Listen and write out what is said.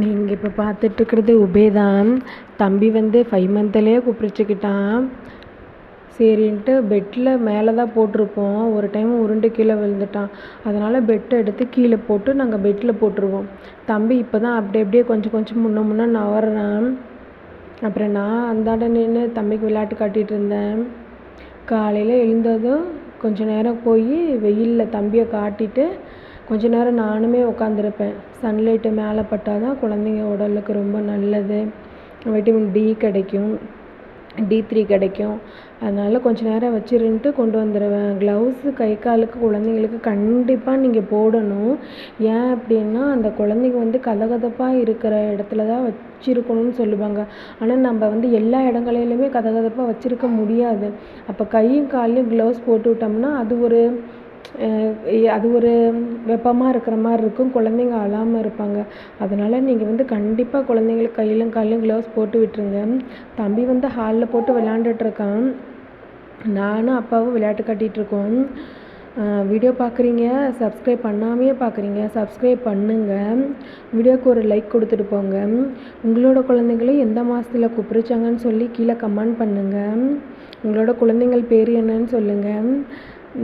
நீங்கள் இப்போ பார்த்துட்ருக்கிறது உபேதான். தம்பி வந்து 5 மந்த்லேயே குப்பிச்சிக்கிட்டான். சரின்ட்டு பெட்டில் மேலே தான் போட்டிருப்போம். ஒரு டைம் உருண்டு கீழே விழுந்துட்டான். அதனால் பெட்டை எடுத்து கீழே போட்டு நாங்கள் பெட்டில் போட்டுருவோம். தம்பி இப்போ தான் அப்படி அப்படியே கொஞ்சம் கொஞ்சம் முன்ன நவர்றான். அப்புறம் நான் அந்தாண்ட நின்று தம்பிக்கு விளையாட்டு காட்டிகிட்டு இருந்தேன். காலையில் எழுந்ததும் கொஞ்ச நேரம் போய் வெயிலில் தம்பியை காட்டிட்டு கொஞ்ச நேரம் நானுமே உட்காந்துருப்பேன். சன்லைட்டு மேலே பட்டால் தான் குழந்தைங்க உடலுக்கு ரொம்ப நல்லது. விட்டமின் டி கிடைக்கும், D3 கிடைக்கும். அதனால் கொஞ்ச நேரம் வச்சிருந்துட்டு கொண்டு வந்துடுவேன். க்ளவுஸு கை காலுக்கு குழந்தைங்களுக்கு கண்டிப்பாக நீங்கள் போடணும். ஏன் அப்படின்னா அந்த குழந்தைங்க வந்து கதகதப்பாக இருக்கிற இடத்துல தான் வச்சிருக்கணும்னு சொல்லுவாங்க. ஆனால் நம்ம வந்து எல்லா இடங்களிலுமே கதகதப்பாக வச்சுருக்க முடியாது. அப்போ கையும் கால்லையும் க்ளவுஸ் போட்டு விட்டோம்னா அது ஒரு வெப்பமாக இருக்கிற மாதிரி இருக்கும். குழந்தைங்க அழாமல் இருப்பாங்க. அதனால் நீங்கள் வந்து கண்டிப்பாக குழந்தைங்களுக்கு கையிலும் கால்லையும் க்ளவுஸ் போட்டு விட்டுருங்க. தம்பி வந்து ஹாலில் போட்டு விளையாண்டுட்ருக்கான். நானும் அப்பாவும் விளையாட்டு காட்டிகிட்ருக்கோம். வீடியோ பார்க்குறீங்க, சப்ஸ்கிரைப் பண்ணாமையே பார்க்குறீங்க, சப்ஸ்கிரைப் பண்ணுங்கள். வீடியோவுக்கு ஒரு லைக் கொடுத்துட்டு போங்க. உங்களோட குழந்தைங்களும் எந்த மாதத்தில் குப்பிரிச்சாங்கன்னு சொல்லி கீழே கமெண்ட் பண்ணுங்கள். உங்களோட குழந்தைங்கள் பேர் என்னன்னு சொல்லுங்கள்.